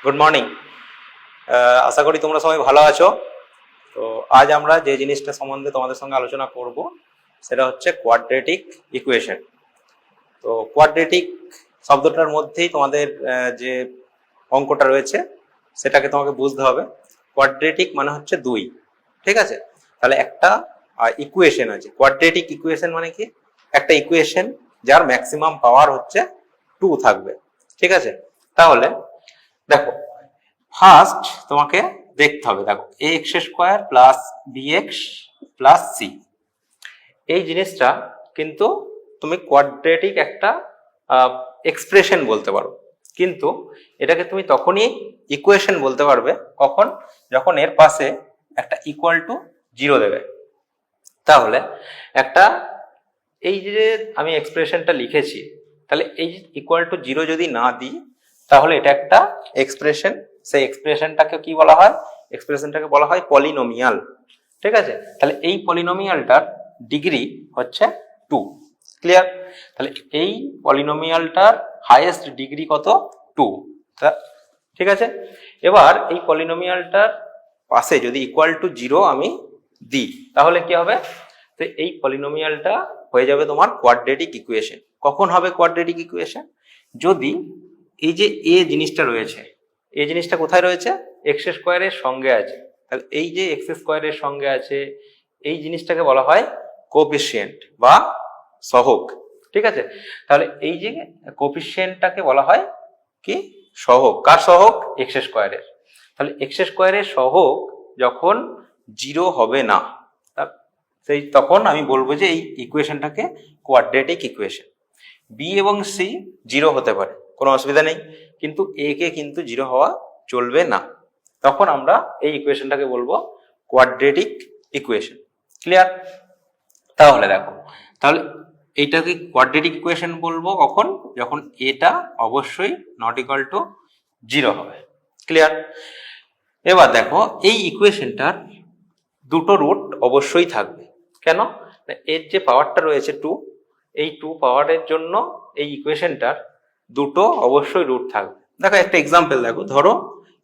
Good morning. আশা করি তোমরা সবাই ভালো আছো। তো আজ আমরা যে জিনিসটা সম্বন্ধে তোমাদের সঙ্গে আলোচনা করব সেটা হচ্ছে কোয়াড্রেটিক ইকুয়েশন। তো কোয়াড্রেটিক শব্দটার মধ্যেই তোমাদের যে অঙ্কটা রয়েছে সেটাকে তোমাকে বুঝতে হবে। কোয়াড্রেটিক মানে হচ্ছে দুই, ঠিক আছে? তাহলে একটা ইকুয়েশন আছে। কোয়াড্রেটিক ইকুয়েশন মানে কি? একটা ইকুয়েশন যার ম্যাক্সিমাম পাওয়ার হচ্ছে 2 থাকবে, ঠিক আছে? তাহলে দেখো, ফার্স্ট তোমাকে দেখতে হবে, দেখো A X square plus B X plus C, এই জিনিসটা কিন্তু তুমি কোয়াড্রেটিক একটা এক্সপ্রেশন বলতে পারো, কিন্তু এটাকে তুমি তখনই ইকুয়েশন বলতে পারবে কখন, যখন এর পাশে একটা ইকুয়াল টু 0 দেবে। তাহলে একটা এই যে আমি এক্সপ্রেশনটা লিখেছি, তাহলে এই ইকুয়াল টু 0 যদি না দিই তাহলে এটা একটা এক্সপ্রেশন। সেই এক্সপ্রেশনটাকে কি বলা হয়? এক্সপ্রেশনটাকে বলা হয় পলিনোমিয়াল, ঠিক আছে? তাহলে এই পলিনোমিয়ালটার ডিগ্রি হচ্ছে 2। ক্লিয়ার? তাহলে এই পলিনোমিয়ালটার হাইয়েস্ট ডিগ্রি কত? 2। ঠিক আছে, এবার এই পলিনোমিয়ালটার পাশে যদি ইকুয়াল টু 0 আমি দিই তাহলে কি হবে? তো এই পলিনোমিয়ালটা হয়ে যাবে তোমার কোয়াড্রেটিক ইকুয়েশন। কখন হবে কোয়াড্রেটিক ইকুয়েশন? যদি এই যে এ জিনিসটা রয়েছে, এই জিনিসটা কোথায় রয়েছে? এক্স স্কোয়ারের সঙ্গে আছে। তাহলে এই যে এক্স স্কোয়ারের সঙ্গে আছে এই জিনিসটাকে বলা হয় কোএফিসিয়েন্ট বা সহগ, ঠিক আছে? তাহলে এই যে কোএফিসিয়েন্টটাকে বলা হয় কি? সহগ। কার সহগ? এক্স স্কোয়ারের। তাহলে এক্স স্কোয়ারের সহগ যখন 0 হবে না, সেই তখন আমি বলবো যে এই ইকুয়েশনটাকে কোয়াড্রেটিক ইকুয়েশন। বি এবং সি 0 হতে পারে, কোনো অসুবিধা নেই, কিন্তু এ কে কিন্তু 0 হওয়া চলবে না। তখন আমরা এই ইকুয়েশনটাকে বলবো কোয়াড্রেটিক ইকুয়েশন। ক্লিয়ার? তাহলে দেখো, তাহলে এইটাকে কোয়াড্রেটিক ইকুয়েশন বলবো কখন? যখন এটা অবশ্যই নট ইকুয়াল টু 0 হবে। ক্লিয়ার? এবার দেখো, এই ইকুয়েশনটার দুটো রুট অবশ্যই থাকবে। কেন? এর যে পাওয়ারটা রয়েছে 2, এই 2 পাওয়ারের জন্য এই ইকুয়েশনটার দুটো অবশ্যই রুট থাকবে। দেখো একটা এক্সাম্পল দেখো, ধরো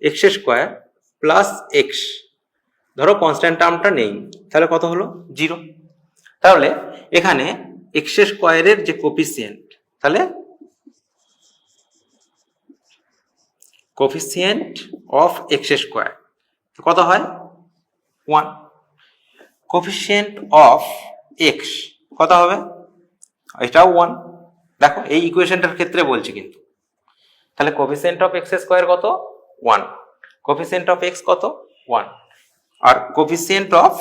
এক্স স্কোয়ার প্লাস এক্স, ধরো কনস্ট্যান্ট টার্মটা নেই, তাহলে কত হলো? 0। তাহলে এখানে এক্স স্কোয়ারের যে কোফিসিয়েন্ট, তাহলে কোফিসিয়েন্ট অফ এক্স স্কোয়ার কত হয়? 1। কোফিসিয়েন্ট অফ এক্স কত হবে? এটাও 1। দেখো এই ইকুয়েশনটার ক্ষেত্রে বলছি কিন্তু। তাহলে কোফিসিয়েন্ট অফ এক্স স্কোয়ার কত? 1। কোফিসিয়েন্ট অফ এক্স কত? 1। আর কোফিসিয়েন্ট অফ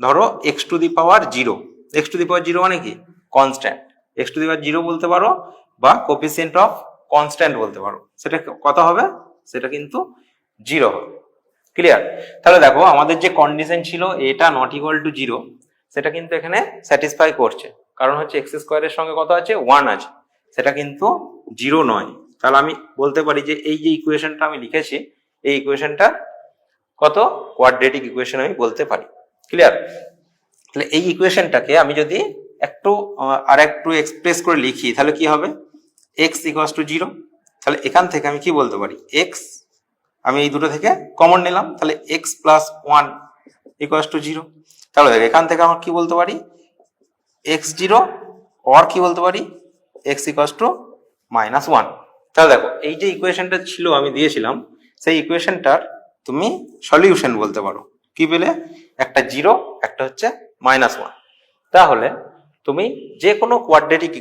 ধরো x to the power 0। X to the power 0 মানে কি? Constant. X to the power 0 বলতে পারো বা কোফিসিয়েন্ট অফ কনস্ট্যান্ট বলতে পারো। সেটা কত হবে? সেটা কিন্তু 0 হবে। ক্লিয়ার? তাহলে দেখো আমাদের যে কন্ডিশন ছিল এটা নট ইকুয়াল টু 0, সেটা কিন্তু এখানে স্যাটিসফাই করছে। কারণ হচ্ছে এক্স স্কোয়ারের সঙ্গে কত আছে? 1 আছে, সেটা কিন্তু 0 নয়। তাহলে আমি বলতে পারি যে এই যে ইকুয়েশনটা আমি লিখেছি এই ইকুয়েশনটা কত? কোয়াড্রেটিক ইকুয়েশন আমি বলতে পারি। ক্লিয়ার? তাহলে এই ইকুয়েশনটাকে আমি যদি একটু আর একটু এক্সপ্রেস করে লিখি তাহলে কি হবে? X equals to 0। তাহলে এখান থেকে আমি কি বলতে পারি? এক্স, আমি এই দুটো থেকে কমন নিলাম, তাহলে এক্স প্লাস 1 ইকুয়ালস টু 0। তাহলে এখান থেকে আমরা কি বলতে পারি? এক্স 0 অর কি বলতে পারি? X equals to -1। তাহলে দেখো এই যে ইকুয়েশনটা ছিল আমি দিয়েছিলাম, সেই ইকুয়েশনটার তুমি সলিউশন বলতে পারো। কি পেলে? একটা 0, একটা হচ্ছে -1। তাহলে তুমি যে কোনো কোয়াড্রেটিক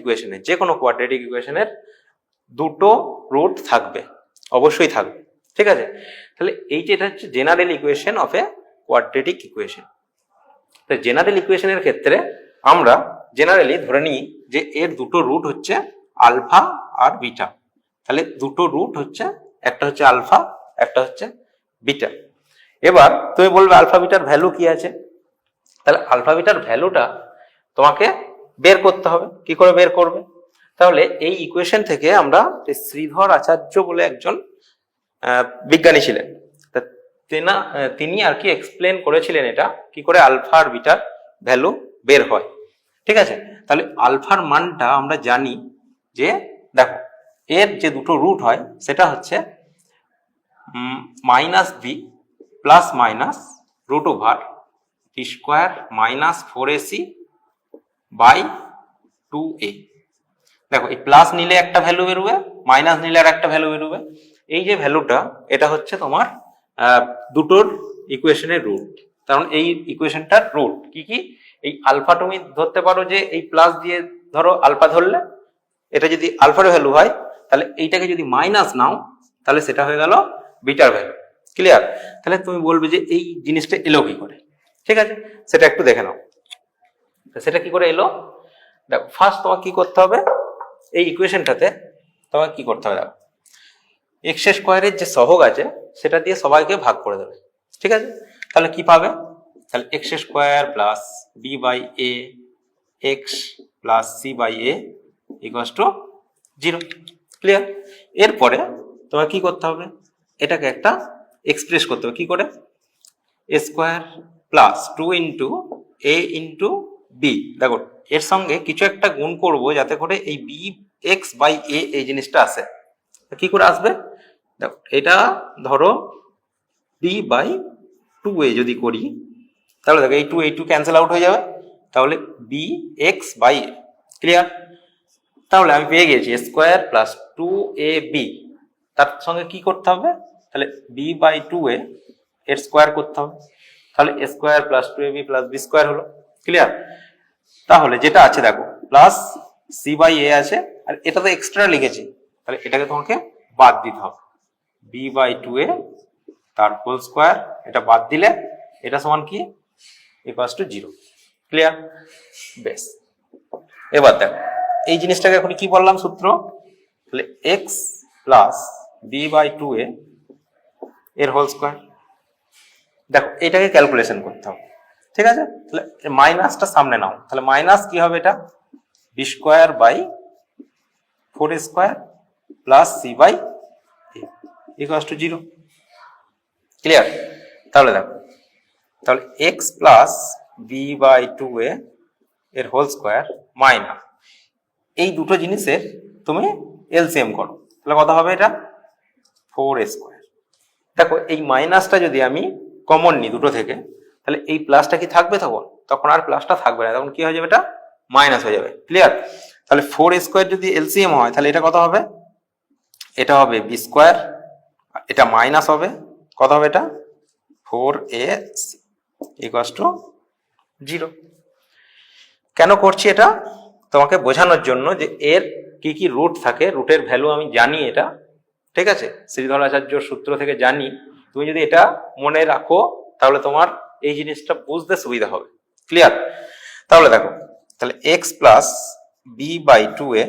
ইকুয়েশনের দুটো রুট থাকবে, অবশ্যই থাকবে, ঠিক আছে? তাহলে এই যে এটা হচ্ছে general equation of a quadratic equation. তো জেনারেল ইকুয়েশনের ক্ষেত্রে আমরা জেনারেলি ধরে নিই যে এর দুটো রুট হচ্ছে আলফা আর বিটা। তাহলে দুটো রুট হচ্ছে, একটা হচ্ছে আলফা, একটা হচ্ছে বিটা। এবার তুমি বলবে আলফা বিটার ভ্যালু কি আছে? তাহলে আলফা বিটার ভ্যালুটা তোমাকে বের করতে হবে। কি করে বের করবে? তাহলে এই ইকুয়েশন থেকে আমরা শ্রীধর আচার্য বলে একজন বিজ্ঞানী ছিলেন, তিনি আর কি এক্সপ্লেন করেছিলেন এটা কি করে আলফা আর বিটার ভ্যালু বের হয়, ঠিক আছে? তাহলে আলফার মানটা আমরা জানি যে, দেখো এর যে দুটো রুট হয় সেটা হচ্ছে minus b plus minus root over b square minus 4ac by 2a। দেখো এই প্লাস নিলে একটা ভ্যালু বেরোবে, মাইনাস নিলে আর একটা ভ্যালু বেরোবে। এই যে ভ্যালুটা এটা হচ্ছে তোমার দুটোর ইকুয়েশনের রুট। কারণ এই ইকুয়েশনটার রুট কি কি, এই আলফা তুমি ধরতে পারো যে এই প্লাস দিয়ে ধরো আলফা ধরলে, এটা যদি আলফার ভ্যালু হয় তাহলে এইটাকে যদি মাইনাস নাও তাহলে সেটা হয়ে গেল বিটার ভ্যালু। ক্লিয়ার? তাহলে তুমি বলবে যে এই জিনিসটা এলো কি করে। ঠিক আছে, সেটা একটু দেখে নাও। সেটা কি করে এলো দেখো, ফার্স্ট তোমাকে কি করতে হবে, এই ইকুয়েশনটাতে তোমাকে কি করতে হবে দেখো, এক্স স্কোয়ারের যে সহগ আছে সেটা দিয়ে সবাইকে ভাগ করে দেবে। ঠিক আছে, তাহলে কি পাবে, তাহলে x square plus b by a x plus c by a equals to 0। Clear? এরপরে তোমাকে কি করতে হবে, এটাকে একটা এক্সপ্রেস করতে হবে কি করে, এ স্কোয়ার প্লাস 2 ইন্টু এ ইন্টু বি। দেখো এর সঙ্গে কিছু একটা গুণ করব যাতে করে এই বি এক্স বাই এ এই জিনিসটা আসে। কি করে আসবে দেখো, এটা ধরো বি বাই 2a যদি করি তাহলে দেখো এই 2 ক্যান্সেল আউট হয়ে যাবে, তাহলে b x by a. Clear? তাহলে আমি পেয়ে গেছি স্কোয়ার প্লাস 2ab, তার সঙ্গে কি করতে হবে, তাহলে বি বাই 2a এর স্কোয়ার করতে হবে, তাহলে square plus 2ab plus b square হলো। ক্লিয়ার? তাহলে যেটা আছে দেখো প্লাস সি বাই এ আছে, আর এটা তো এক্সট্রা লিখেছি, তাহলে এটাকে তোমাকে বাদ দিতে হবে, বি বাই 2a তার হোল স্কোয়ার, এটা বাদ দিলে এটা সমান কি, ইকুয়ালস টু 0। ক্লিয়ার? বেশ, এবার দেখো এই জিনিসটাকে এখন কি বললাম সূত্র, তাহলে x plus b by 2a এর হোল স্কোয়ার। দেখো এটাকে ক্যালকুলেশন করতে হবে। ঠিক আছে, তাহলে মাইনাসটা সামনে নাও, তাহলে মাইনাস কি হবে, এটা b square by 4a square plus c by a equals to 0। Clear? তাহলে দেখো, তাহলে x plus b by 2a এর হোল স্কোয়ার মাইনাস এই দুটো জিনিসের তুমি এলসিএম করো, তাহলে কত হবে, এটা 4a স্কোয়ার। দেখো এই মাইনাসটা যদি আমি কমন নিই দুটো থেকে, তাহলে এই প্লাসটা কি থাকবে, তখন তখন আর প্লাসটা থাকবে না, তখন কি হয়ে যাবে, এটা মাইনাস হয়ে যাবে। ক্লিয়ার? তাহলে 4a স্কোয়ার যদি এলসিএম হয় তাহলে এটা কত হবে, এটা হবে বি স্কোয়ার, এটা মাইনাস হবে, কত হবে, এটা 4ac ইকুয়ালস টু 0। কেন করছি এটা, তোমাকে বোঝানোর জন্য যে এর কি কি রুট থাকে, রুটের ভ্যালু আমি জানি এটা। ঠিক আছে, শ্রীধর আচার্যর সূত্র থেকে জানি, তুমি যদি এটা মনে রাখো তাহলে তোমার এই জিনিসটা বুঝতে সুবিধা হবে। ক্লিয়ার? তাহলে দেখো, তাহলে x plus b by 2a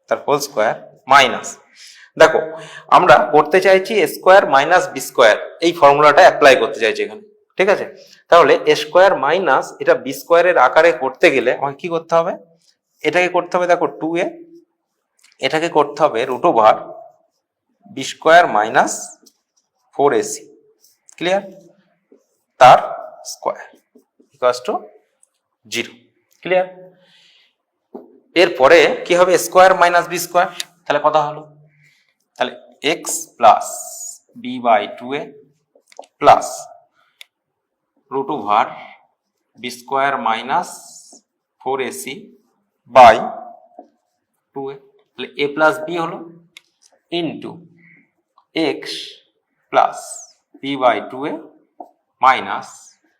তার হোল স্কোয়ার মাইনাস, দেখো আমরা করতে চাইছি এ স্কোয়ার মাইনাস বি স্কোয়ার, এই ফর্মুলাটা অ্যাপ্লাই করতে চাইছি এখানে। ঠিক আছে, তাহলে এ স্কোয়ার মাইনাস এটা বি স্কোয়ারের আকারে করতে গেলে আমাকে কি করতে হবে, এটাকে করতে হবে দেখো 2a, এটাকে করতে হবে root over b square minus 4ac। Clear? তার স্কোয়ার ইকুয়ালস টু 0। ক্লিয়ার? এরপরে কি হবে, স্কোয়ার মাইনাস বি স্কোয়ার, তাহলে কত হলো, তাহলে x plus b by 2a plus root over b square minus 4ac by 2a, তাহলে a প্লাস বি হলো into x plus b by 2a minus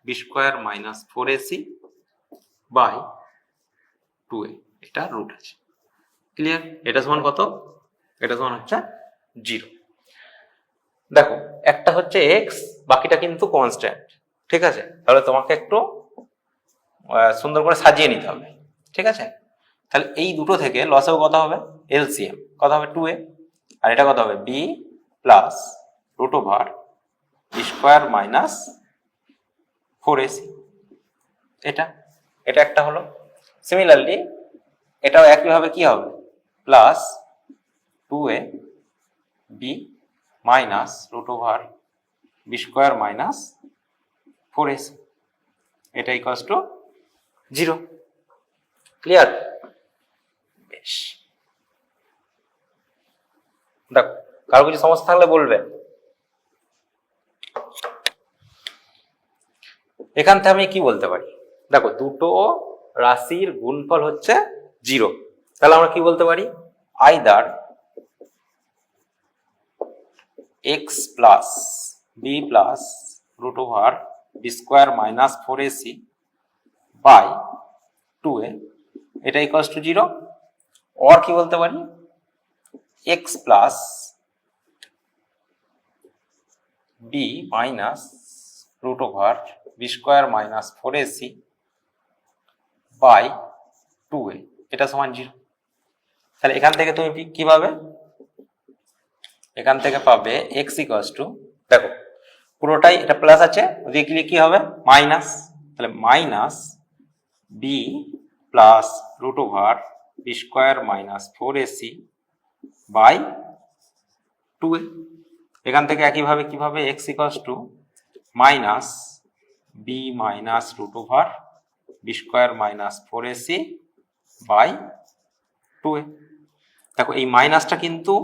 b square minus 4ac by 2a, এটা root আছে। Clear? এটা সমান কত, এটা সমান হচ্ছে 0। দেখো একটা হচ্ছে এক্স, বাকিটা কিন্তু কনস্ট্যান্ট। ঠিক আছে, তাহলে তোমাকে একটু সুন্দর করে সাজিয়ে নিতে হবে। ঠিক আছে, তাহলে এই দুটো থেকে লসেও কত হবে, এলসিএম কত হবে 2a, আর এটা কত হবে b plus root over b square minus 4ac, এটা এটা একটা হলো। সিমিলারলি এটাও একইভাবে কি হবে, plus 2a b minus root over b square minus 4ac, এটা ইকুয়ালস টু 0। ক্লিয়ার? বেশ, দেখো কারো কিছু সমস্যা থাকলে বলবে। এখান থেকে আমি কি বলতে পারি, দেখো দুটো রাশির গুণফল হচ্ছে 0, তাহলে আমরা কি বলতে পারি, either x plus b plus root over b square minus 4ac by 2a এটা ইকুয়ালস টু 0, অর কি বলতে পারি, x plus b minus root over b square minus 4ac by 2a এটা সমান 0। তাহলে এখান থেকে তুমি কি পাবে, এখান থেকে পাবে x ইকুয়ালস টু, দেখো পুরোটাই এটা প্লাস আছে, ওদিকে কি হবে মাইনাস, তাহলে minus b plus root over b square minus 4ac by 2a। এখান থেকে একইভাবে কিভাবে x equals to minus b minus root over b square minus 4ac by 2a। দেখো এই মাইনাসটা কিন্তু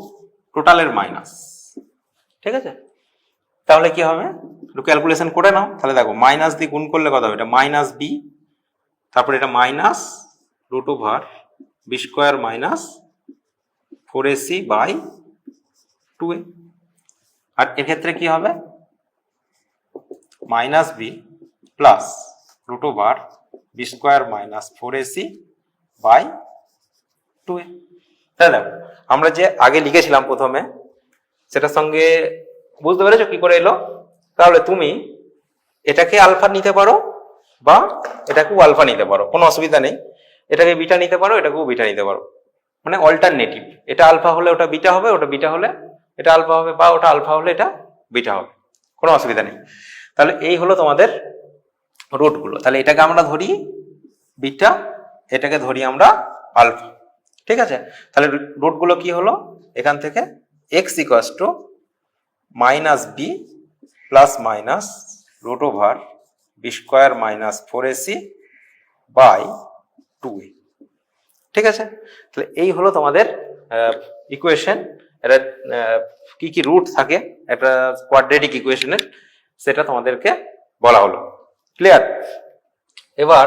টোটালের মাইনাস, ঠিক আছে, তাহলে কি হবে একটু ক্যালকুলেশন করে নাও। তাহলে দেখো মাইনাস দিয়ে গুণ করলে কত হবে, এটা মাইনাস বি, তারপরে এটা minus root over b square minus 4ac by 2a। আর এক্ষেত্রে কি হবে, minus b plus root over b square minus 4ac by 2a। তাই দেখো আমরা যে আগে লিখেছিলাম প্রথমে, সেটার সঙ্গে বুঝতে পেরেছো কি করে এলো। তাহলে তুমি এটাকে আলফা নিতে পারো বা এটাকেও আলফা নিতে পারো, কোনো অসুবিধা নেই। এটাকে বিটা নিতে পারো, এটাকেও বিটা নিতে পারো, মানে অল্টারনেটিভ, এটা আলফা হলে ওটা বিটা হবে, ওটা বিটা হলে এটা আলফা হবে, বা ওটা আলফা হলে এটা বিটা হবে, কোনো অসুবিধা নেই। তাহলে এই হলো তোমাদের রুটগুলো। তাহলে এটাকে আমরা ধরি বিটা, এটাকে ধরি আমরা আলফা, ঠিক আছে। তাহলে রুটগুলো কি হলো, এখান থেকে x equals to minus b plus minus root over b square minus 4ac by 2a, ঠিক আছে। তাহলে এই হলো তোমাদের ইকুয়েশন। এটা কি কি রুট থাকে একটা কোয়াড্রেটিক ইকুয়েশনের, সেটা তোমাদেরকে বলা হলো। ক্লিয়ার? এবার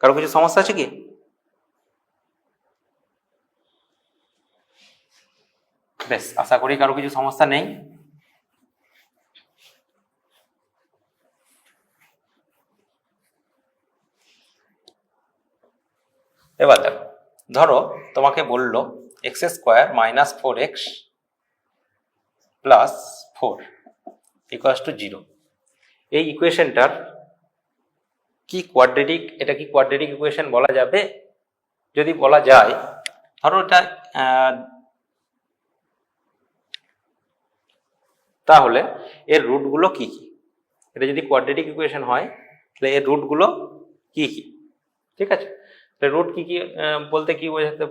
কারো কিছু সমস্যা আছে কি? বেশ, আশা করি কারো কিছু সমস্যা নেই। এবার দেখো, ধরো তোমাকে বললো x square minus 4x plus 4 equals to 0। এই ইকুয়েশনটার কি কোয়াড্রেটিক, এটা কি কোয়াড্রেটিক ইকুয়েশন বলা যাবে? যদি বলা যায়, ধরো এটা তাহলে এর রুটগুলো কি কি, এটা যদি কোয়াড্রেটিক ইকুয়েশন হয় তাহলে এর রুটগুলো কি কি, ঠিক আছে। রুট কি কি বলতে কি বোঝাতে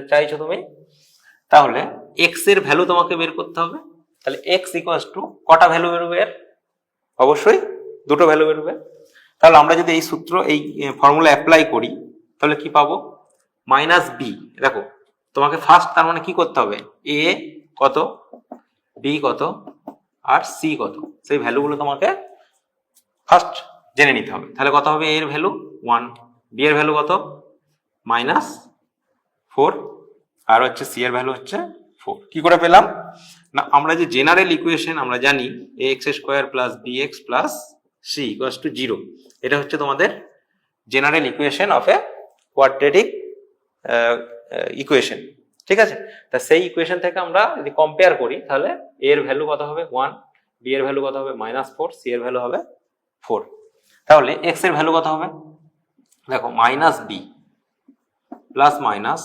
চাইছো তুমি? তাহলে এক্স এর ভ্যালু তোমাকে বের করতে হবে। তাহলে এক্স ইকুয়ালস টু কটা ভ্যালু বেরোবে এর? অবশ্যই দুটো ভ্যালু বেরোবে। তাহলে আমরা যদি এই সূত্র, এই ফর্মুলা অ্যাপ্লাই করি, তাহলে কি পাবো, মাইনাস বি। দেখো তোমাকে ফার্স্ট তার মানে কি করতে হবে, এ কত, বি কত, আর সি কত, সেই ভ্যালুগুলো তোমাকে ফার্স্ট জেনে নিতে হবে। তাহলে কত হবে, এ এর ভ্যালু 1, বি এর ভ্যালু কত -4, আর হচ্ছে সি এর ভ্যালু হচ্ছে 4। কি করে পেলাম না, আমরা যে জেনারেল ইকুয়েশন আমরা জানি ax square plus bx plus c equals to 0, এটা হচ্ছে তোমাদের general equation of a quadratic equation, ঠিক আছে। তা সেই ইকুয়েশন থেকে আমরা যদি কম্পেয়ার করি, তাহলে a এর ভ্যালু কত হবে 1, b এর ভ্যালু কত হবে -4, c এর ভ্যালু হবে 4। তাহলে x এর ভ্যালু কত হবে, দেখো minus b plus minus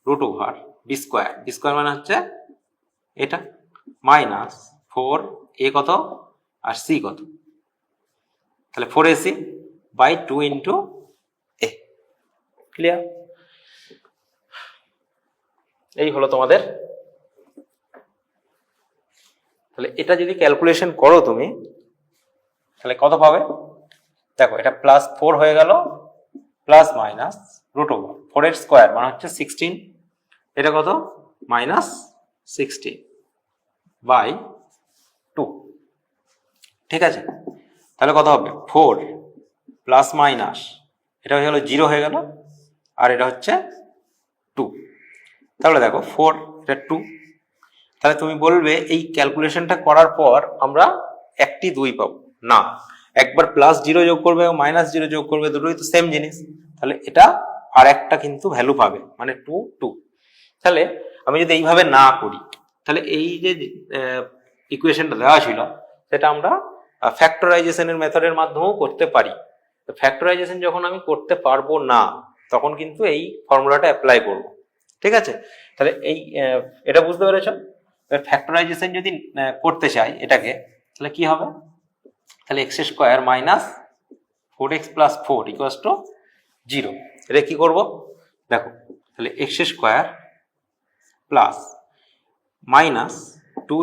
root over b square, b square মানে হচ্ছে এটা, মাইনাস 4 এ কত আর সি কত, তাহলে 4ac by 2 into A. Clear? এই হলো তোমাদের। তাহলে এটা যদি ক্যালকুলেশন করো তুমি, তাহলে কত পাবে, দেখো এটা +4 হয়ে গেল, প্লাস মাইনাস রুট ওভার 4 এর স্কোয়ার মানে হচ্ছে 16, এটা কত -16 বাই 2, ঠিক আছে। তাহলে কত হবে 4 প্লাস মাইনাস এটা হয়ে গেল 0 হয়ে গেল, আর এটা হচ্ছে 2। তাহলে দেখো 4 এটা 2। তাহলে তুমি বলবে এই ক্যালকুলেশনটা করার পর আমরা একটি 2 পাবো না, একবার +0 যোগ করবে এবং -0 যোগ করবে, দুটোই তো সেম জিনিস। তাহলে এটা আর একটা কিন্তু ভ্যালু পাবে, মানে 2 2। তাহলে আমি যদি এইভাবে না করি, তাহলে এই যে ইকুয়েশনটা দেওয়া ছিল সেটা আমরা ফ্যাক্টরাইজেশনের মেথডের মাধ্যমেও করতে পারি। ফ্যাক্টরাইজেশন যখন আমি করতে পারবো না, তখন কিন্তু এই ফর্মুলাটা অ্যাপ্লাই করব। ঠিক আছে, তাহলে এই এটা বুঝতে পেরেছ? ফ্যাক্টরাইজেশন যদি করতে চাই এটাকে, তাহলে কি হবে? তাহলে x² - 4x + 4 = 0। এটা কি করব দেখো, তাহলে x² + -2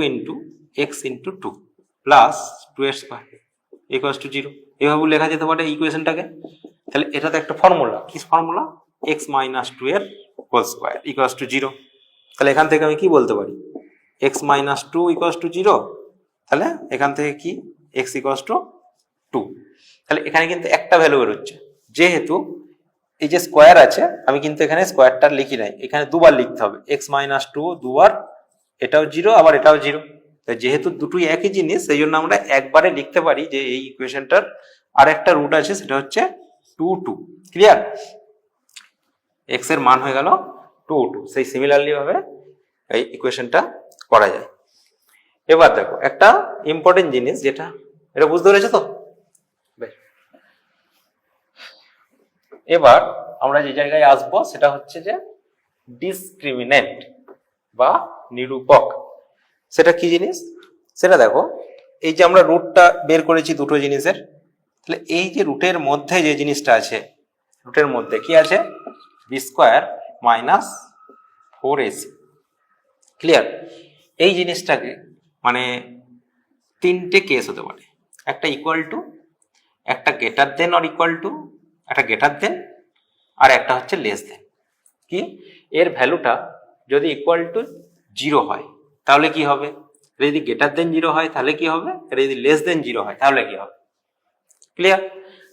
× x × 2 প্লাস 2² = 0। এভাবে লেখা যেতে পারে ইকুয়েশনটাকে। তাহলে এটা তো একটা ফর্মুলা, কি ফর্মুলা? x - 2 এর হোল স্কয়ার = 0। তাহলে এখান থেকে আমি কি বলতে পারি? x - 2 = 0। তাহলে এখান থেকে কি x = 2। তাহলে এখানে কিন্তু একটা ভ্যালু বেরোচ্ছে, যেহেতু এই যে স্কয়ার আছে আমি কিন্তু এখানে স্কয়ারটা লিখি নাই, এখানে দুবার লিখতে হবে। x - 2 দুবার, এটাও 0 আবার এটাও 0। তাই যেহেতু দুটোই একই জিনিস, সেই জন্য আমরা একবারে লিখতে পারি যে এই ইকুয়েশনটার আর একটা রুট আছে, সেটা হচ্ছে 2 2। ক্লিয়ার? x এর মান হয়ে গেল 2 2। সেই সিমিলারলি ভাবে এই ইকুয়েশনটা করা যায়। এবার দেখো একটা ইম্পর্টেন্ট জিনিস, যেটা এটা বুঝতে পেরেছো তো? এবার আমরা যে জায়গায় আসবো সেটা হচ্ছে যে ডিসক্রিমিনেন্ট বা নিরূপক। সেটা কি জিনিস সেটা দেখো, এই যে আমরা রুটটা বের করেছি দুটো জিনিসের, তাহলে এই যে রুটের মধ্যে যে জিনিসটা আছে, রুটের মধ্যে কি আছে? b² - 4ac। ক্লিয়ার? এই জিনিসটাকে মানে তিনটে কেস হতে পারে, একটা ইকুয়াল টু, একটা greater than or equal to, একটা গ্রেটার দেন, আর একটা হচ্ছে লেস দেন। কি এর ভ্যালুটা যদি ইকুয়াল টু 0 হয় তাহলে কি হবে? যদি গ্রেটার দেন 0 হয় তাহলে কি হবে? আর যদি লেস দেন 0 হয় তাহলে কি হবে? ক্লিয়ার?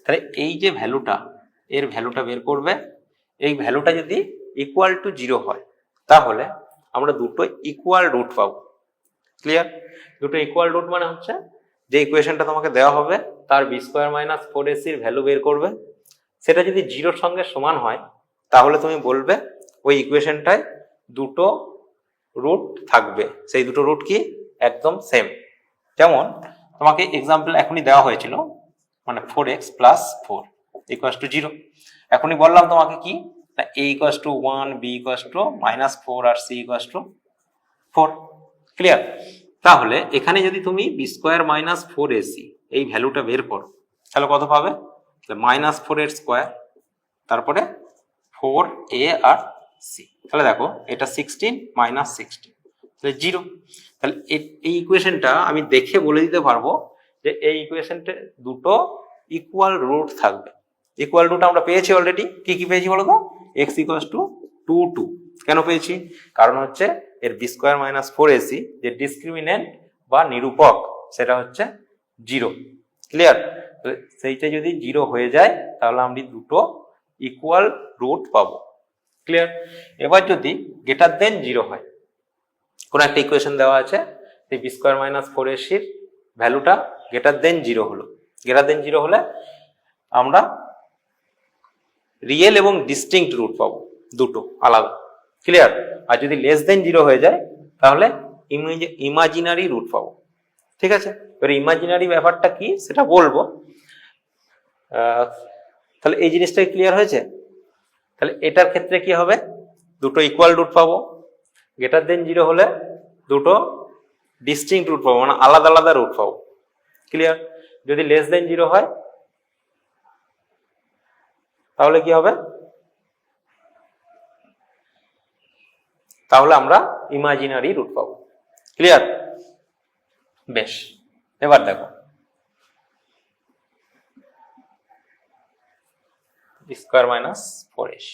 তাহলে এই যে ভ্যালুটা, এর ভ্যালুটা বের করবে। এই ভ্যালুটা যদি ইকুয়াল টু 0 হয় তাহলে আমরা দুটো ইকুয়াল রুট পাবো। ক্লিয়ার? দুটো ইকুয়াল রুট মানে হচ্ছে যে ইকুয়েশনটা তোমাকে দেওয়া হবে তার b² - 4ac এর ভ্যালু বের করবে। সেটা যদি 0-র সঙ্গে সমান হয় তাহলে তুমি বলবে ওই ইকুয়েশনটায় দুটো রুট থাকবে। সেই দুটো রুট কি? একদম সেম। যেমন তোমাকে এক্সাম্পল এখনই দেওয়া হয়েছিল, মানে 4x + 4 = 0। এখনই বললাম তোমাকে কি, না a = 1, b = -4 R c = 4। Clear? তাহলে এখানে যদি তুমি b² - 4ac এই ভ্যালুটা বের করো তাহলে কত পাবে? -4 এর স্কয়ার, তারপরে 4a আর c। তাহলে দেখো এটা 16 - 16, তাহলে 0। তাহলে এই ইকুয়েশনটা আমি দেখে বলে দিতে পারবো যে এই ইকুয়েশনটা দুটো ইকুয়াল রুট থাকবে। ইকুয়াল রুট আমরা পেয়েছি অলরেডি। কি কি পেয়েছি বলো তো? x = 2 2। কেন পেয়েছি? কারণ হচ্ছে এর b² - 4ac যে ডিসক্রিমিনেন্ট বা নিরূপক সেটা হচ্ছে 0। ক্লিয়ার? সেইটা যদি 0 হয়ে যায় তাহলে আমরা দুটো ইকুয়াল রুট পাবো। ক্লিয়ার? এবার যদি গ্রেটার দেন 0 হয়, কোন একটা ইকুয়েশন দেওয়া আছে, সেই b² - 4ac এর ভ্যালুটা গ্রেটার দেন 0 হলো। গ্রেটার দেন 0 হলে আমরা রিয়েল এবং ডিস্টিংক্ট রুট পাবো, দুটো আলাদা। ক্লিয়ার? আর যদি লেস দেন 0 হয়ে যায় তাহলে ইমাজিনারি রুট পাবো। ঠিক আছে? এবার ইমাজিনারি ব্যাপারটা কি সেটা বলবো। তাহলে এই জিনিসটাই ক্লিয়ার হয়েছে? তাহলে এটার ক্ষেত্রে কি হবে? দুটো ইকুয়াল রুট পাবো। গ্রেটার দেন 0 হলে দুটো ডিস্টিংক্ট রুট পাবো, মানে আলাদা আলাদা রুট পাবো। ক্লিয়ার? যদি লেস দেন 0 হয় তাহলে কি হবে? তাহলে আমরা ইমাজিনারি রুট পাবো। ক্লিয়ার? বেশ, এবার দেখো b² - 4ac।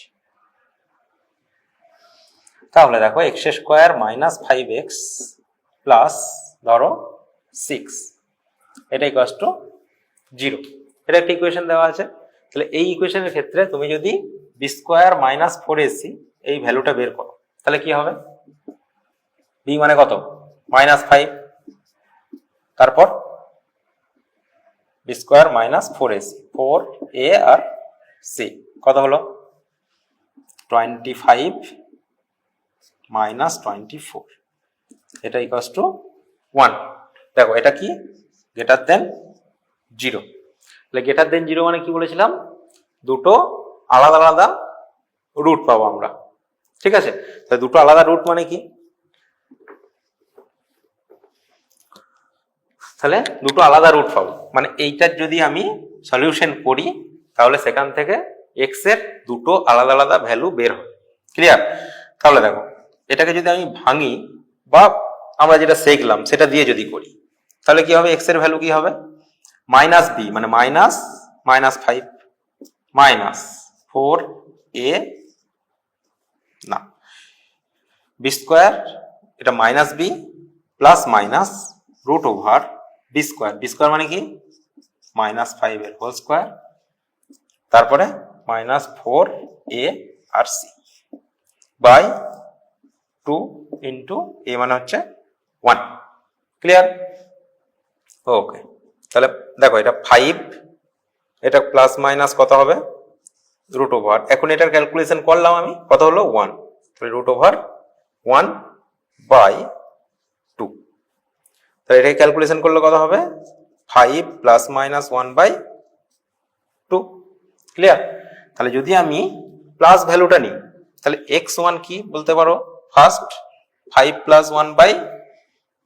তাহলে দেখো x² - 5x প্লাস ধরো 6 এটা = 0। এটা একটা ইকুয়েশন দেওয়া আছে। তাহলে এই ইকুয়েশনের ক্ষেত্রে তুমি যদি বি স্কোয়ার মাইনাস 4ac এই ভ্যালুটা বের করো তাহলে কি হবে? বি মানে কত? -5, তারপর b square minus 4ac, 4a আর c কত হলো? 25 - 24, এটা ইকুয়ালস টু 1। দেখো এটা কি? Greater than 0। তাহলে গ্রেটার দেন 0 মানে কি বলেছিলাম? দুটো আলাদা আলাদা রুট পাবো আমরা, ঠিক আছে? তাহলে দুটো আলাদা রুট মানে কি? তাহলে দুটো আলাদা রুট পাবো মানে এইটার যদি আমি সলিউশন করি তাহলে সেখান থেকে এক্স এর দুটো আলাদা আলাদা ভ্যালু বের হয়। ক্লিয়ার? তাহলে দেখো এটাকে যদি আমি ভাঙি বা আমরা যেটা শিখলাম সেটা দিয়ে যদি করি তাহলে কি হবে? এক্স এর ভ্যালু কি হবে? মাইনাস বি মানে -5 -4a, না বি স্কোয়ার, এটা minus b plus minus root over b square. B square মানে কি? -5 এর হোল স্কোয়ার, তারপরে -4a আর সি বাই 2 ইন্টু এ মানে হচ্ছে 1। ক্লিয়ার? ওকে, তাহলে দেখো এটা 5, এটা প্লাস মাইনাস কত হবে? রুট ওভার, এখন এটার ক্যালকুলেশন করলাম আমি, কত হলো? 1। তাহলে রুট ওভার 1 বাই 2, তাহলে এটাকে ক্যালকুলেশন করলে কত হবে? 5 প্লাস মাইনাস 1 বাই 2। ক্লিয়ার? তাহলে যদি আমি প্লাস ভ্যালুটা নিই তাহলে x1 কি বলতে পারো? ফার্স্ট 5 প্লাস 1 বাই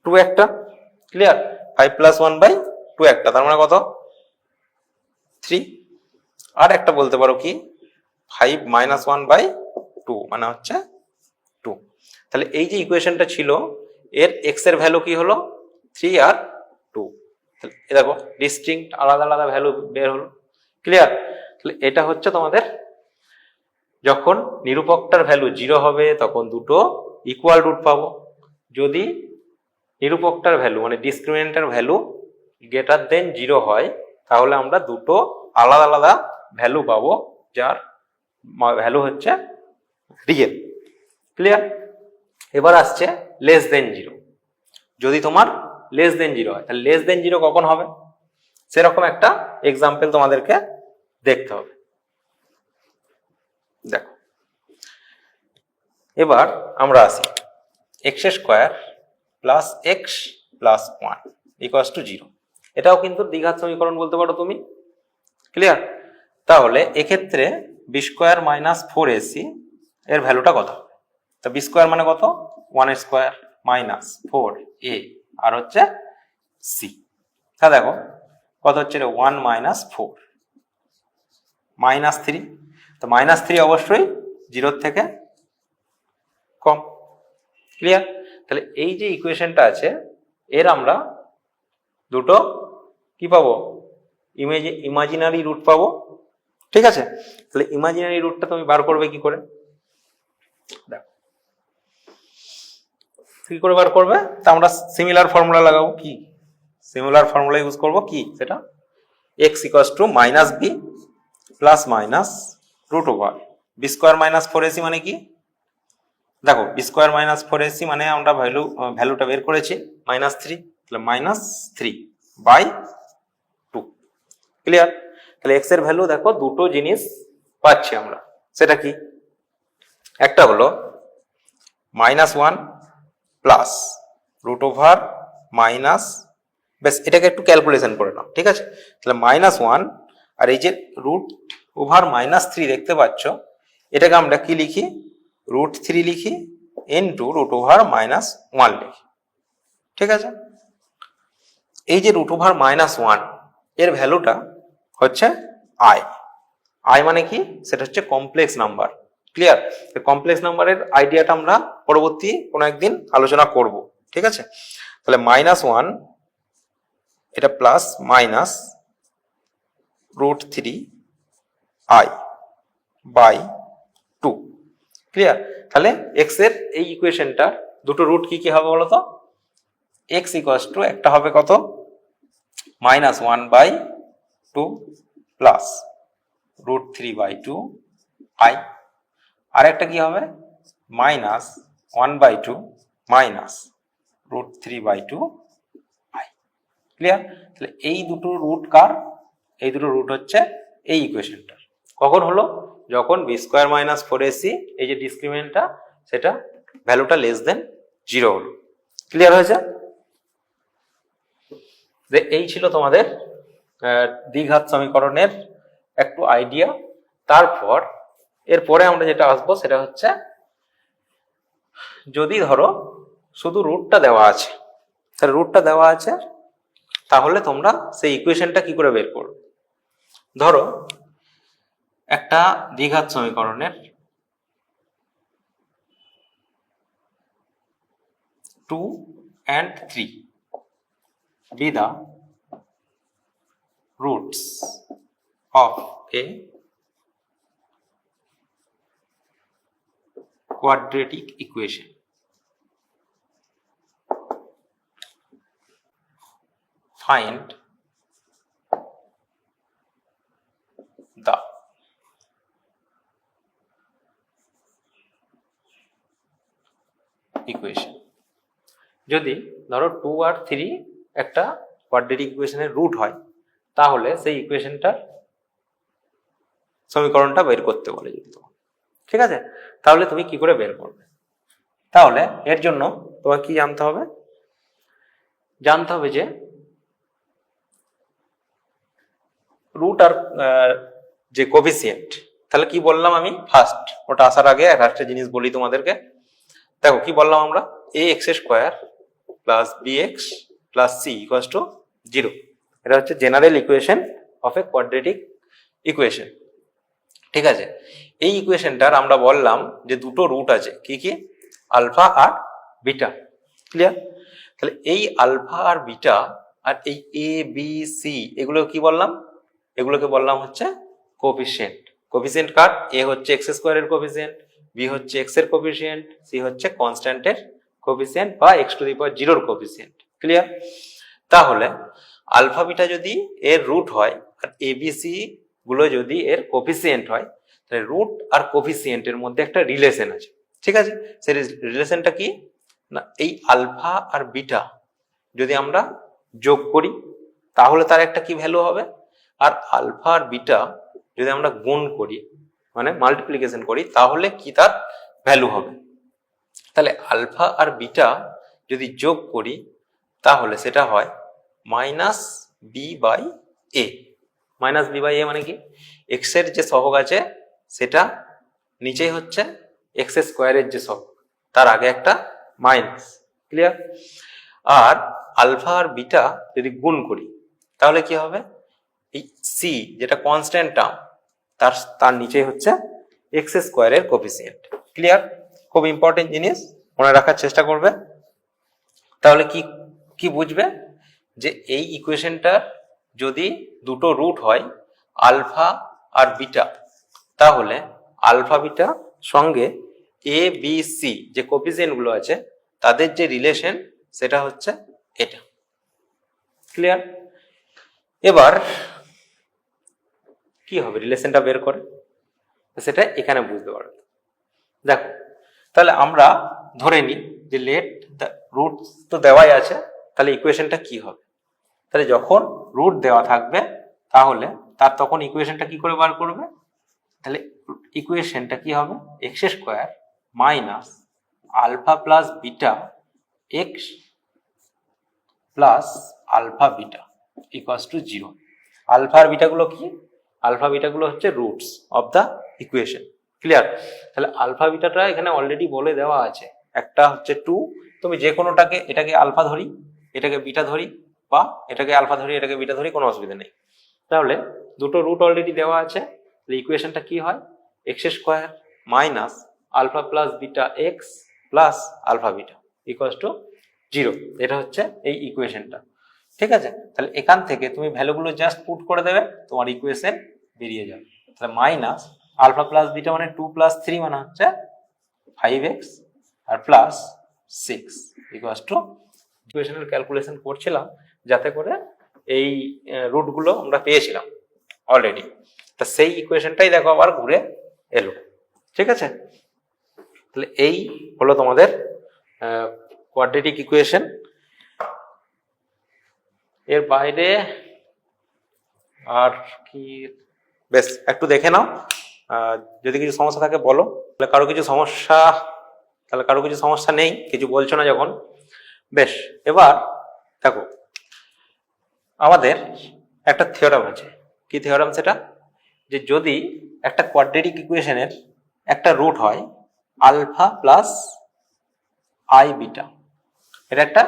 2 একটা। ক্লিয়ার? 5 প্লাস 1 বাই 2 একটা, তার মানে কত? 3। আর একটা বলতে পারো কি? 5 মাইনাস 1 বাই 2 মানে হচ্ছে 2। তাহলে এই যে ইকুয়েশনটা ছিল এর এক্স এর ভ্যালু কি হলো? 3 আর 2। তাহলে দেখো ডিস্টিংক্ট আলাদা আলাদা ভ্যালু বের হলো। ক্লিয়ার? তাহলে এটা হচ্ছে তোমাদের যখন নিরূপকটার ভ্যালু 0 হবে তখন দুটো ইকুয়াল রুট পাবো। যদি নিরূপকটার ভ্যালু মানে ডিসক্রিমিনেন্টের ভ্যালু গ্রেটার দেন 0 হয় তাহলে আমরা দুটো আলাদা আলাদা ভ্যালু পাবো যার ভ্যালু হচ্ছে রিয়েল। ক্লিয়ার? এবার আসছে লেস দেন 0। যদি তোমার লেস দেন 0 হয় তাহলে লেস দেন 0 কখন হবে সেরকম একটা এক্সাম্পল তোমাদেরকে দেখতে হবে। দেখো এবার আমরা আসি x square plus x plus 1 equals to 0। এটাও কিন্তু দ্বিঘাত সমীকরণ বলতে পারো তুমি। ক্লিয়ার? তাহলে এক্ষেত্রে বি স্কোয়ার মাইনাস 4ac এর ভ্যালুটা কত? তো বি স্কোয়ার মানে কত? 1 স্কোয়ার মাইনাস 4a আর হচ্ছে সি। তা দেখো কত হচ্ছে? 1 মাইনাস 4 -3। তো -3 অবশ্যই 0 থেকে কম। ক্লিয়ার? তাহলে এই যে ইকুয়েশনটা আছে এর আমরা দুটো কি পাবো? ইমাজিনারি রুট পাবো। ঠিক আছে? তাহলে ইমাজিনারি রুটটা তুমি বার করবে কি করে? দেখো কি করে বার করবে? তা আমরা সিমিলার ফর্মুলা লাগাবো। কি সিমিলার ফর্মুলা ইউজ করব? কি সেটা? x equals to minus b plus minus root over b square minus 4ac মানে কি? দেখো বি স্কোয়ার মাইনাস 4ac মানে আমরা ভ্যালুটা বের করেছি -3, তাহলে -3 বাই 2। ক্লিয়ার? তাহলে x এর ভ্যালু দেখো দুটো জিনিস পাচ্ছি আমরা, সেটা কি? একটা হলো -1 প্লাস রুট ওভার মাইনাস, বেশ এটাকে একটু ক্যালকুলেশন করে নাও। ঠিক আছে? তাহলে -1 আর এই যে রুট ওভার -3 দেখতে পাচ্ছ, এটাকে আমরা কি লিখি? √3 লিখি ইন্টু রুট ওভার -1 লিখি। ঠিক আছে? এই যে রুট ওভার -1 এর ভ্যালুটা হচ্ছে আই মানে কি? সেটা হচ্ছে কমপ্লেক্স নাম্বার। ক্লিয়ার? কমপ্লেক্স নাম্বারের আইডিয়াটা আমরা পরবর্তী কোনো একদিন আলোচনা করব। ঠিক আছে? তাহলে -1 এটা plus minus √3 i by 2। Clear? তাহলে এক্স এর এই ইকুয়েশনটা দুটো রুট কি কি হবে বলো তো? এক্স ইকুয়ালস টু একটা হবে কত? -1 বাই 2 প্লাস √3/2 i, আর একটা কি হবে মাইনাস 1/2 মাইনাস √3/2 i। ক্লিয়ার? তাহলে এই দুটো রুট কার? এই দুটো রুট হচ্ছে এই ইকুয়েশনটার। কখন হলো? যখন b² - 4ac এই যে ডিসক্রিমিনেন্টটা সেটা ভ্যালুটা লেস দেন 0 হলো। ক্লিয়ার হয়েছে? যে এই ছিল তোমাদের দ্বিঘাত সমীকরণের একটু আইডিয়া। তারপর এরপরে আমরা যেটা আসবো সেটা হচ্ছে, যদি ধরো শুধু রুটটা দেওয়া আছে, তাহলে রুটটা দেওয়া আছে তাহলে তোমরা সেই ইকুয়েশনটা কি করে বের করবে? ধরো একটা দ্বিঘাত সমীকরণের 2 and 3 be the roots of a quadratic equation. Find the equation. যদি ধরো 2 আর 3 একটা কোয়াড্রেটিক ইকুয়েশনের রুট হয়, তাহলে সেই ইকুয়েশনটার সমীকরণটা বের করতে বলে যদি তোমার। ঠিক আছে? তাহলে তুমি কি করে বের করবে? তাহলে এর জন্য তোমার কি জানতে হবে? জানতে হবে যে রুট আর যে কোফিসিয়েন্ট, তাহলে কি বললাম আমি ফার্স্ট, ওটা আসার আগে একটা জিনিস বলি তোমাদেরকে। দেখো কি বললাম আমরা, ax² plus bx plus c equals to 0। এটা হচ্ছে general equation of a quadratic equation. ঠিক আছে? এই ইকুয়েশনটার আমরা বললাম যে দুটো রুট আছে, কি কি? আলফা আর বিটা। ক্লিয়ার? তাহলে এই আলফা আর বিটা আর এই এ বি সি এগুলো কি বললাম? এগুলোকে বললাম হচ্ছে কোফিসিয়েন্ট। কোফিসিয়েন্ট কার? এ হচ্ছে x² এর কোফিসিয়েন্ট, বি হচ্ছে x এর কোফিসিয়েন্ট, সি হচ্ছে কনস্ট্যান্টের কোফিসিয়েন্ট বা x⁴ এর কোফিসিয়েন্ট। ক্লিয়ার? তাহলে আলফা বিটা যদি এর রুট হয় আর এবিসি গুলো যদি এর কোফিসিয়েন্ট হয়, তাহলে রুট আর কোফিসিয়েন্টের মধ্যে একটা রিলেশন আছে। ঠিক আছে? সেই রিলেশনটা কি না, এই আলফা আর বিটা যদি আমরা যোগ করি তাহলে তার একটা কি ভ্যালু হবে, আর আলফা আর বিটা যদি আমরা গুণ করি মানে মাল্টিপ্লিকেশন করি তাহলে কি তার ভ্যালু হবে। তাহলে আলফা আর বিটা যদি যোগ করি তাহলে সেটা হয় -b/a। -b/a মানে কি? x এর যে সহগ আছে সেটা নিচেই হচ্ছে x² এর যে সহগ, তার আগে একটা মাইনাস। ক্লিয়ার? আর আলফা আর বিটা যদি গুণ করি তাহলে কি হবে, এই সি যেটা কনস্ট্যান্ট টার্ম তার নিচেই হচ্ছে x² এর কোফিসিয়েন্ট। ক্লিয়ার? খুব ইম্পর্টেন্ট জিনিস, মনে রাখার চেষ্টা করবে। তাহলে কি কি বুঝবে যে এই ইকুয়েশনটার যদি দুটো রুট হয় আলফা আর বিটা, তাহলে আলফা বিটা সঙ্গে এ বি সি যে কোফিসিয়েন্ট গুলো আছে তাদের যে রিলেশন সেটা হচ্ছে এটা। ক্লিয়ার? এবার কি হবে রিলেশনটা বের করে সেটা এখানে বুঝতে পারবে। দেখো তাহলে আমরা ধরে নিই যে লেট রুট তো দেওয়াই আছে, তাহলে ইকুয়েশনটা কি হবে? তাহলে যখন রুট দেওয়া থাকবে তাহলে তার তখন ইকুয়েশনটা কি করে বার করবে? তাহলে ইকুয়েশনটা কি হবে, x² minus alpha plus beta x plus alpha beta equals to 0। Alpha আর বিটাগুলো কি? আলফা বিটাগুলো হচ্ছে roots of the equation. Clear? তাহলে আলফা বিটাটা এখানে অলরেডি বলে দেওয়া আছে, একটা হচ্ছে 2, তুমি যে কোনোটাকে, এটাকে আলফা ধরি এটাকে বিটা ধরি, বা এটাকে আলফা ধরি এটাকে বিটা ধরি, কোনো অসুবিধা নেই। তাহলে দুটো রুট অলরেডি দেওয়া আছে, তাহলে ইকুয়েশনটা কি হয়, x² minus alpha plus beta x plus alpha beta equals to 0। এটা হচ্ছে এই ইকুয়েশনটা। ঠিক আছে? তাহলে এখান থেকে তুমি ভ্যালুগুলো জাস্ট পুট করে দেবে, তোমার ইকুয়েশন বেরিয়ে যাবে। তাহলে মাইনাস আলফা প্লাস বিটা মানে 2 + 3 মানে হচ্ছে 5x আর প্লাস 6 ইকুয়ালস টু, ইকুয়েশনের ক্যালকুলেশন করছিলাম যাতে করে এই রুটগুলো আমরা পেয়েছিলাম। অলরেডি। তা সেই ইকুয়েশনটাই দেখো আবার ঘুরে এলো। ঠিক আছে, তাহলে এই হলো তোমাদের কোয়াড্রেটিক ইকুয়েশন। এর বাইরে আর কি বেশ একটু দেখে নাও, যদি কিছু সমস্যা থাকে বলো। তাহলে কারো কিছু সমস্যা নেই, কিছু বলছো না যখন, বেশ। এবার দেখো আমাদের একটা থিওরাম আছে। কি থিওরাম সেটা? যে যদি একটা কোয়াড্রেটিক ইকুয়েশনের একটা রুট হয় আলফা প্লাস আই বিটা, এটা একটা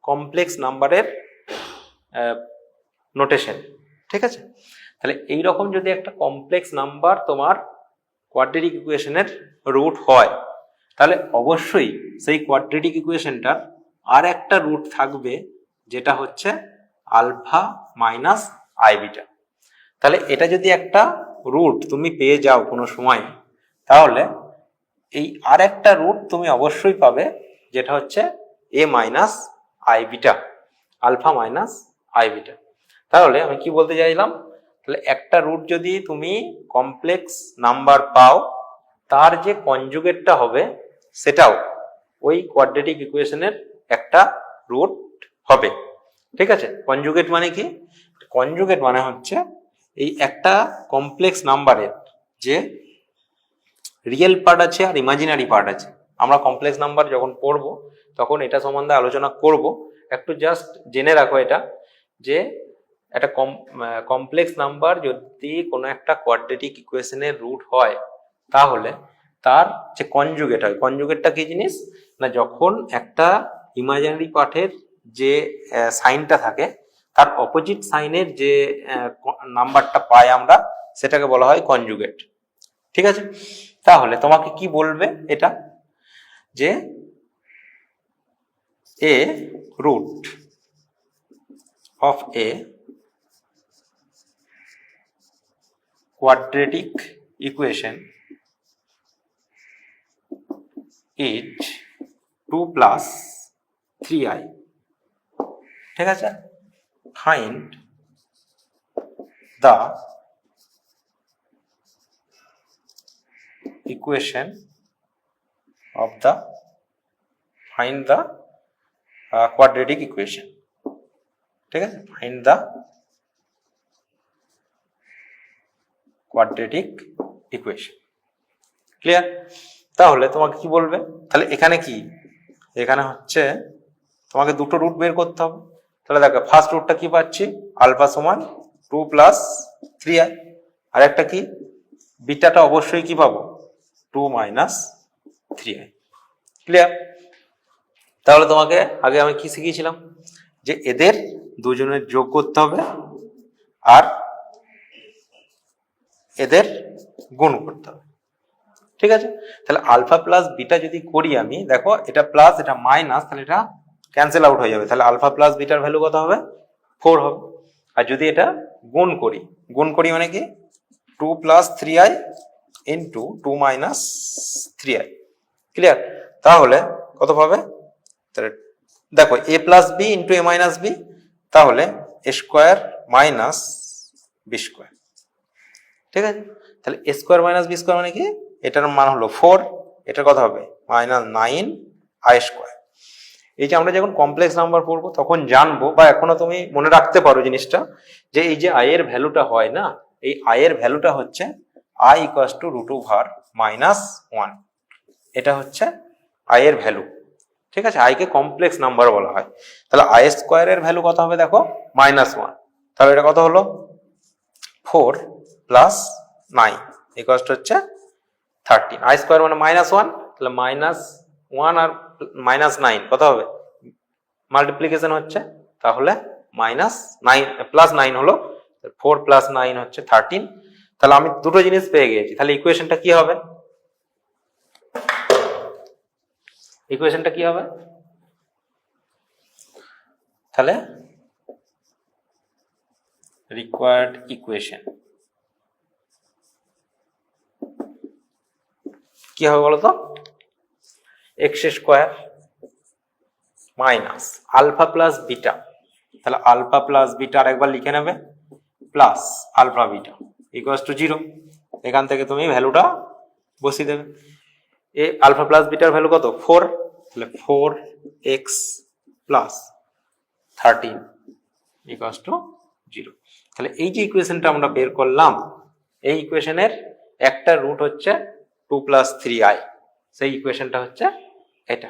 কমপ্লেক্স নাম্বারের নোটেশন। ঠিক আছে, তাহলে এইরকম যদি একটা কমপ্লেক্স নাম্বার তোমার কোয়াড্রেটিক ইকুয়েশনের রুট হয়, তাহলে অবশ্যই সেই কোয়াড্রেটিক ইকুয়েশনটার আর একটা রুট থাকবে, যেটা হচ্ছে আলফা মাইনাস আই বিটা। তাহলে এটা যদি একটা রুট তুমি পেয়ে যাও কোনো সময়, তাহলে এই আর একটা রুট তুমি অবশ্যই পাবে, যেটা হচ্ছে a minus i beta, alpha minus i beta. তাহলে আমি কি বলতে চাইলাম, তাহলে একটা রুট যদি তুমি কমপ্লেক্স নাম্বার পাও, তার যে কনজুগেটটা হবে সেটাও ওই কোয়াড্রেটিক ইকুয়েশনের একটা রুট হবে। ঠিক আছে, কনজুগেট মানে কি? কনজুগেট মানে হচ্ছে এই একটা কমপ্লেক্স নাম্বারের যে রিয়েল পার্ট আছে আর ইমাজিনারি পার্ট আছে। আমরা কমপ্লেক্স নাম্বার যখন পড়বো তখন এটা সম্বন্ধে আলোচনা করব। একটু জাস্ট জেনে রাখো এটা, যে একটা কমপ্লেক্স নাম্বার যদি কোনো একটা কোয়াড্রেটিক ইকুয়েশনের রুট হয়, তাহলে তার যে কনজুগেট হয়, কনজুগেটটা কি জিনিস না, যখন একটা ইমাজিনারি পার্টের যে সাইনটা থাকে তার অপোজিট সাইনের যে নাম্বারটা পাই আমরা, সেটাকে বলা হয় কনজুগেট। ঠিক আছে, তাহলে তোমাকে কি বলবে এটা, যে a root of a quadratic equation is 2 plus 3i। ঠিক আছে, find the equation of the quadratic equation। ঠিক আছে, find the quadratic equation। Clear? তাহলে তোমাকে কি বলবে, তাহলে এখানে কি, এখানে হচ্ছে তোমাকে দুটো রুট বের করতে হবে। তাহলে দেখো ফার্স্ট রুটটা কি পাচ্ছি, আলফা সমান 2 প্লাস 3i, আর একটা কি বিটাটা অবশ্যই কি পাবো, 2 মাইনাস 3i। ক্লিয়ার? তাহলে তোমাকে আগে আমি কি শিখিয়েছিলাম, যে এদের দুজনের যোগ করতে হবে আর এদের গুণ করতে হবে। ঠিক আছে, তাহলে আলফা প্লাস বিটা যদি করি আমি, দেখো এটা প্লাস এটা মাইনাস, তাহলে এটা ক্যান্সেল আউট হয়ে যাবে। তাহলে আলফা প্লাস বিটার ভ্যালু কত হবে, 4 হবে। আর যদি এটা গুণ করি মানে কি 2 plus 3i into 2 minus 3i। Clear? তাহলে কত পাবে, তাহলে দেখো এ প্লাস বি ইন্টু এ মাইনাস বি, তাহলে এ স্কোয়ার মাইনাস বি স্কোয়ার। ঠিক আছে, তাহলে এ স্কোয়ার মাইনাস বি স্কোয়ার মানে কি, এটার মান হলো 4, এটার কথা হবে মাইনাস 9 আই স্কোয়ার। এই যে আমরা যখন কমপ্লেক্স নাম্বার পড়বো তখন জানবো, বা এখনো তুমি মনে রাখতে পারো জিনিসটা, যে এই যে আই এর ভ্যালুটা হয় না, এই আই এর ভ্যালুটা হচ্ছে i equals to root over minus 1। এটা হচ্ছে আই এর ভ্যালু। ঠিক আছে, আই কে কমপ্লেক্স নাম্বার বলা হয়। তাহলে আই স্কোয়ারের ভ্যালু কত হবে দেখো, -1। তাহলে এটা কত হলো, 4 প্লাস 9 ইকুয়ালস টু হচ্ছে 13। আই স্কোয়ার মানে -1, তাহলে -1 আর -9 কত হবে, মাল্টিপ্লিকেশন হচ্ছে, তাহলে -9 প্লাস 9 হলো, 4 প্লাস 9 হচ্ছে 13। তাহলে আমি দুটো জিনিস পেয়ে গেছি। তাহলে ইকুয়েশনটা কি হবে, তাহলে রিকোয়ার্ড ইকুয়েশন কি হবে বলতো, x square minus alpha plus beta, তাহলে আলফা প্লাস বিটা আরেকবার লিখে নেবে, plus alpha beta equals to 0। এখান থেকে তুমি ভ্যালুটা বসিয়ে দেবে। এ আলফা প্লাস বিটার ভ্যালু কত? 4, তাহলে 4x প্লাস 13 ইকুয়ালস টু 0। তাহলে এই যে ইকুয়েশনটা আমরা বের করলাম, এই ইকুয়েশনের একটা রুট হচ্ছে 2 + 3i, সেই ইকুয়েশনটা হচ্ছে এটা।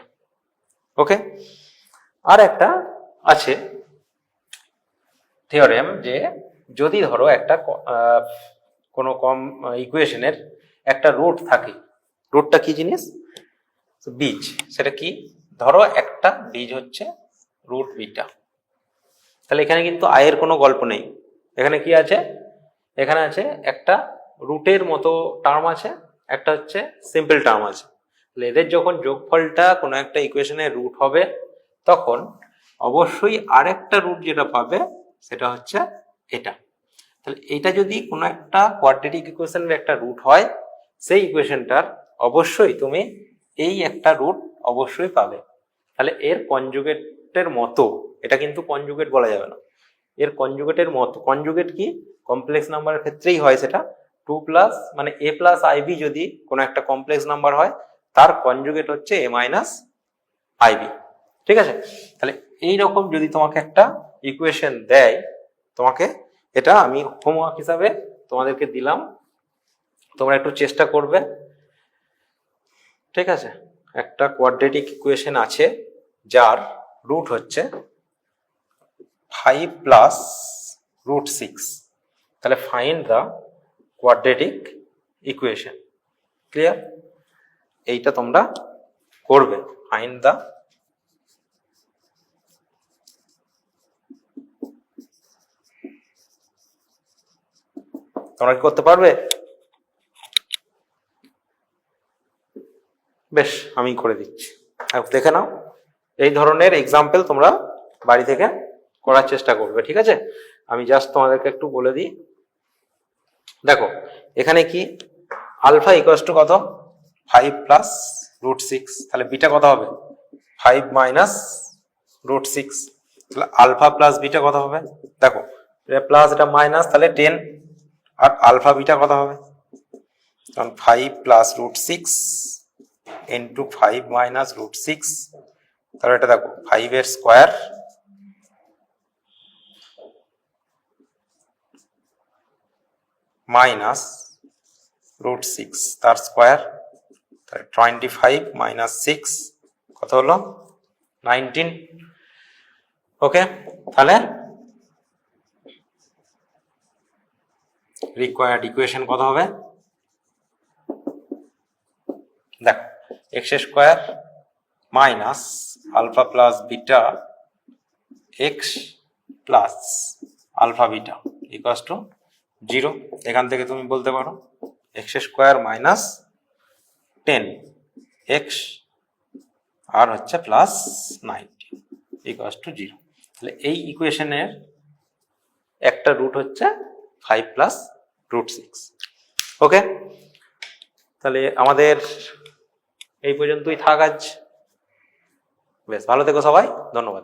ওকে, আর একটা আছে থিওরেম, যে যদি ধরো একটা কোনো ইকুয়েশনের একটা রুট থাকে, রুটটা কি জিনিস? বীজ। সেটা কি? ধরো একটা বীজ হচ্ছে রুট বিটা, তাহলে এখানে কিন্তু আয়ের কোনো গল্প নেই। এখানে কি আছে? এখানে আছে একটা রুটের মতো টার্ম আছে, একটা হচ্ছে সিম্পল টার্ম আছে। তাহলে এদের যখন যোগফলটা কোনো একটা ইকুয়েশনের রুট হবে, তখন অবশ্যই আরেকটা রুট যেটা পাবে সেটা হচ্ছে এটা। তাহলে এটা যদি কোনো একটা কোয়াড্রেটিক ইকুয়েশনের একটা রুট হয়, সেই ইকুয়েশনটার অবশ্যই তুমি এই একটা রুট অবশ্যই পাবে। তাহলে এর কনজুগেটের মতো, এটা কিন্তু কনজুগেট বলা যাবে না, এর কনজুগেটের মতো। কনজুগেট কি? কমপ্লেক্স নাম্বারের ক্ষেত্রেই হয় সেটা। 2 প্লাস মানে a প্লাস আইবি যদি কোনো একটা কমপ্লেক্স নাম্বার হয়, তার কনজুগেট হচ্ছে a মাইনাস আইবি। ঠিক আছে? তাহলে এইরকম যদি তোমাকে একটা ইকুয়েশন দেয়, তোমাকে এটা আমি হোমওয়ার্ক হিসাবে তোমাদেরকে দিলাম, তোমরা একটু চেষ্টা করবে। ঠিক আছে? একটা কোয়াড্রেটিক ইকুয়েশন আছে যার রুট হচ্ছে 5 প্লাস রুট 6। তাহলে find the quadratic equation. Clear? এইটা তোমরা করবে, ফাইন্ড দ্য তোমরা কি করতে পারবে? বেশ, আমি করে দিচ্ছি, দেখে নাও। এই ধরনের এক্সাম্পল তোমরা বাড়ি থেকে করার চেষ্টা করবে। ঠিক আছে? আমি জাস্ট তোমাদেরকে একটু বলে দিই। দেখো এখানে কি আলফা ইকুয়ালস টু কত? 5 প্লাস রুট 6। তাহলে বিটা কত হবে? 5 মাইনাস রুট 6। তাহলে আলফা প্লাস বিটা কত হবে? দেখো এটা প্লাস, এটা মাইনাস, তাহলে 10। আর আলফা বিটা কত হবে? কারণ 5 plus root 6 into 5 minus root 6, তাহলে এটা দেখো 5 এর স্কোয়ার মাইনাস রুট 6 তার স্কোয়ার, 25 মাইনাস 6 কত হলো? 19। ওকে, তাহলে রিকোয়ার্ড ইকুয়েশন কত হবে? দেখো x square minus alpha plus beta x plus alpha beta equals to 0। এখান থেকে তুমি বলতে পারো এক্স স্কোয়ার মাইনাস 10 এক্স আর হচ্ছে প্লাস 90 ইকুয়ালস টু 0। তাহলে এই ইকুয়েশনের একটা রুট হচ্ছে 5 প্লাস রুট 6। ওকে, তাহলে আমাদের এই পর্যন্তই থাক আজ। বেশ, ভালো থেকো সবাই, ধন্যবাদ।